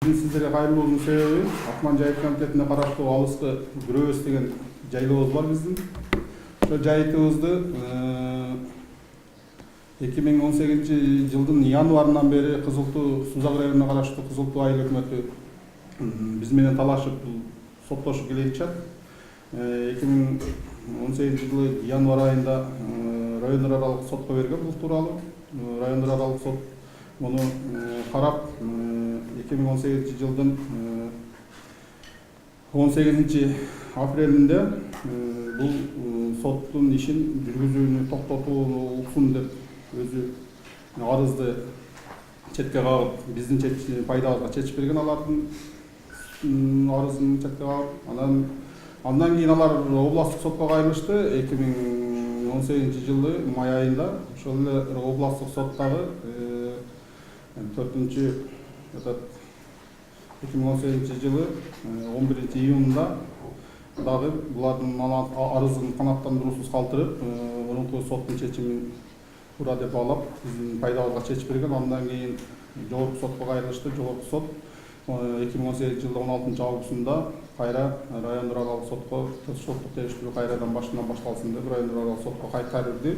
биздин сиздерге кайрылуубуздун себеби Акман жайыт комитетине караштуу Алыскы Күрөбөз деген жайлообуз бар биздин. Ошол жайытыбызды 2018 жылдын январынан бери Кызылтуу Сузак районуна караштуу Кызылтуу айыл өкмөтү биз менен талашып соттошуп келе жатышат. 2018 жылы январь айында райондор аралык сотко берген бул тууралуу. Райондор аралык сот муну карап 2018 жылдын 18 апрелинде бул соттун ишин жүргүзүүнү токтотуулуксун деп өзү арызды четке кагып биздин пайдабызга чечип берген алардын арызын четке кагып андан кийин алар областтык сотко кайрылышты 2018 жылы май айында. Ошол эле областтык соттагы 2018 жылы 11 июнда дагы булардын арызын канааттандыруусуз калтырып, мурунку соттун чечимин туура деп алып, биздин пайдабызга чечип берген. Андан кийин жогорку сотко кайрылышты. Жогорку сот 2018 жылдын 16 августунда кайра райондор аралык сотко соттук териштирүү кайрадан башынан башталсын деп райондор аралык сотко кайтарды.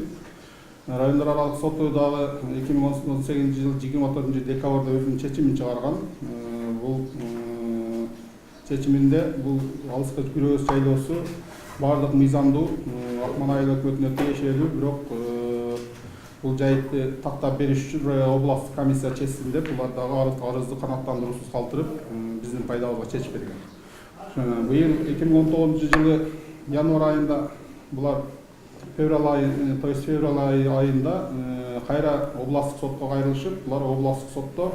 Райондор аралык соту дагы 2018 жыл 24 декабрда өзүнүн чечимин чыгарган. Бул чечиминде бул Алыскы Күрөбөз жайлоосу баардык мыйзамдуу Акман айыл өкмөтүнө тиешелүү, бирок бул жайтты тактап бериш үчүн областтык комиссия чечсин деп булар дагы арызды канааттандыруусуз калтырып биздин пайдабызга чечип берген. Быйыл 2019 жылы январь айында булар февраль айында кайра областтык сотко кайрылышып, булар областтык сотто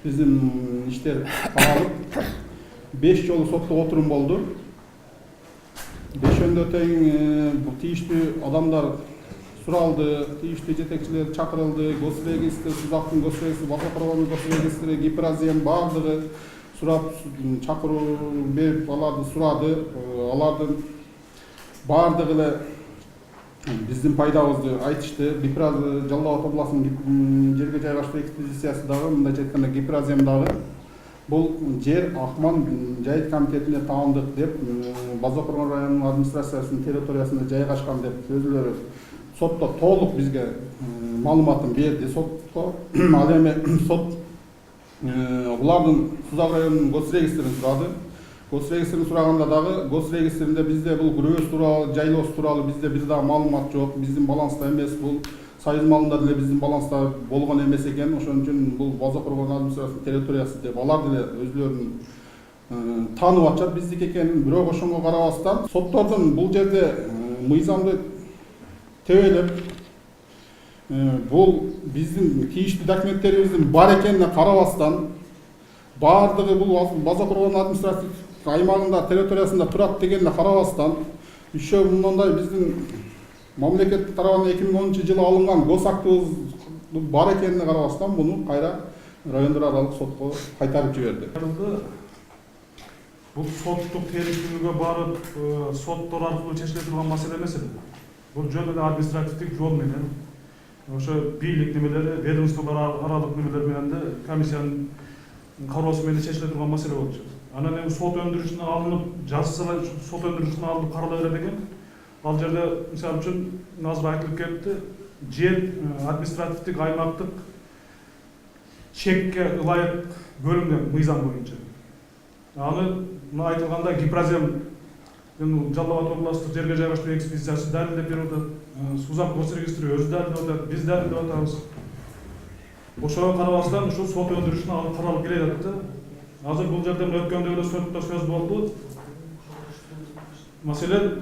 биздин иштер каралып 5 жолу соттук отурум болду. 5-өндө тең тийиштүү адамдар суралды, тийиштүү жетекчилер чакырылды, госрегистр, Сузактын госрегистри, База Коргондун госрегистри, Гиперазиям баардыгы сурап, чакыруу берип, аларды сурады. Алардын баардыгы эле биздин пайдабызды айтышты. Гиперазиям Жалал Абад областынын жерге жайгаштуу экспедициясы дагы, мындай айтканда Гиперазиям дагы бул жер Акман жайыт комитетине таандык деп, База Коргон районунун администрациясынын территориясында жайгашкан деп өзүлөрү сотто толук бизге маалыматын берди сотко. Ал эми сот булардын Сузак районунун госрегистрин сурады. Госрегистрин сураганда дагы госрегистринде бизде бул Күрөбөз тууралуу, жайлоосу тууралуу бизде бир дагы маалымат жок. Биздин баланста эмес, бул союз малында деле биздин баланста болгон эмес экен. Ошон үчүн бул База Коргон администрациясынын территориясы деп алар деле өзүлөрүнүн таанып атышат биздики экенин. Бирок ошонго карабастан соттордун бул жерде мыйзамды тебелеп, бул биздин тийиштүү документтерибиздин бар экенине карабастан, баардыгы бул База Коргон административдик аймагында, территориясында турат дегенине карабастан, еще мындай биздин мамлекет тарабынан 2010 жылы алынган госактыбыз бар экенине карабастан, буну кайра райондор аралык сотко кайтарып жиберди. Бул соттук териштирүүгө барып, соттор аркылуу чечиле турган маселе эмес эле. Бул жөн эле административдик жол менен, ошо бийлик немелери, ведомстволор аралык немелер менен де комиссиянын кароосу менен чечиле турган маселе болчу. Анан эми сот өндүрүшүнө алынып, жазса сот өндүрүшүнө алынып карала берет экен. Ал жерде мисалы үчүн азыр айтылып кетти, жер административдик аймактык чекке ылайык бөлүнгөн мыйзам боюнча. Аны мына айтылганда Гиперазиям Жалал Абад областык жерге жайгаштыруу экспедициясы далилдеп берип атат, Сузак госрегистри өзү далилдеп атат, биз далилдеп атабыз. Ошого карабастан ушу сот өндүрүшүнө алып каралып келе жатат. Азыр бул жерде өткөндө эле сотто сөз болду. Маселен,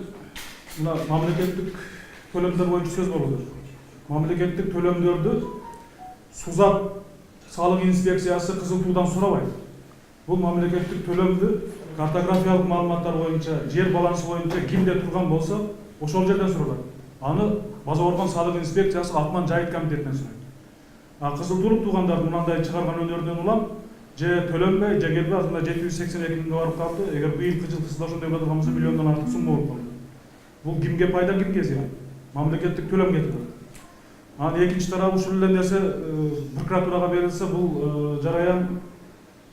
мына мамлекеттик төлөмдөр боюнча сөз болду. Мамлекеттик төлөмдөрдү Сузак салык инспекциясы Кызылтуудан сурабайт. Бул мамлекеттик төлөмдү картографиялык маалыматтар боюнча, жер балансы боюнча кимде турган болсо, ошол жерден суралат. Аны База Коргон салык инспекциясы Акман жайыт комитетинен сурайт. Кызылтуулук туугандар мынандай чыгарган өнөрүнөн улам, же төлөнбөй, же келбей, азырында 782 миңге барып калды. Эгер быйылкы жылы сиз ошондой болот болсо миллиондон артык сумма болуп калды. Бул кимге пайда, кимге зыян? Мамлекеттик төлөм кетип. Анан экинчи тарабы ушул эле нерсе прокуратурага берилсе, бул жараян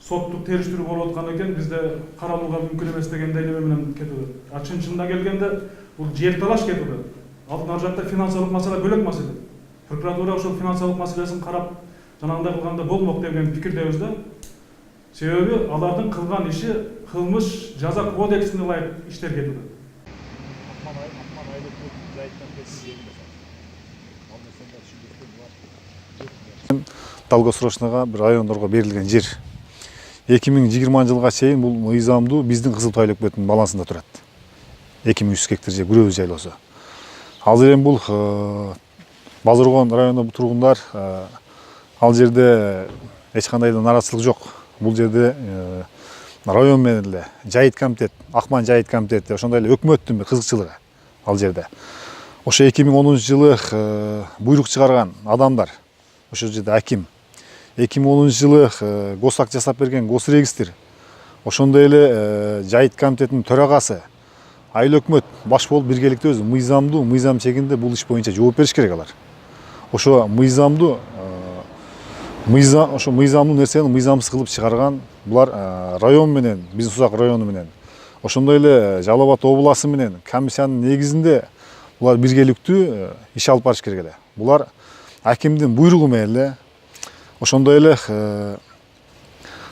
соттук териштирүү болуп аткан экен, бизде каралууга мүмкүн эмес деген дайнеме менен кетүүдө. Чын-чынына келгенде бул жер талаш кетүүдө. Алдын ар жакта финансылык маселе бөлөк маселе. Прокуратура ошол финансылык маселесин карап, жанагындай кылганда болмок деген пикирдебиз да. Себеби алардын кылган иши кылмыш жаза кодексине ылайык иштер кетүүдө. Долгосрочныйга бир райондорго берилген жер 2020 жылга чейин бул мыйзамдуу биздин Кызыл Тайлы өкмөтүнүн балансында турат. 2300 гектар жер күрөбүз жайлоосу. Азыр эми бул Базаргон районунун тургундар ал жерде эч кандай да нараазычылык жок. Бул жерде район менен эле жайыт комитет, Акман жайыт комитети, ошондой эле өкмөттүн кызыкчылыгы ал жерде. Ошо 2010 жылы буйрук чыгарган адамдар, ошол жерде аким 2010 жылы госак жасап берген госрегистр, ошондой эле жайыт комитетинин төрагасы, айыл өкмөт баш болуп биргеликте өзү мыйзам чегинде бул иш боюнча жооп бериш керек алар. Ошо мыйзамдуу нерсени мыйзамсыз кылып чыгарган булар район менен, биздин Сузак району менен, ошондой эле Жалал Абад областы менен комиссиянын негизинде булар биргеликтүү иш алып барыш керек эле. Булар акимдин буйругу менен эле ошондой эле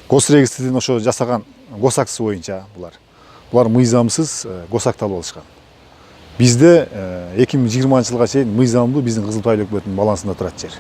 госрегистрдин ошо жасаган госаксы боюнча булар мыйзамсыз госакталып алышкан. Бизде 2020 жылга чейин мыйзамдуу биздин Кызыл Тайлы өкмөтүнүн балансында турат жер.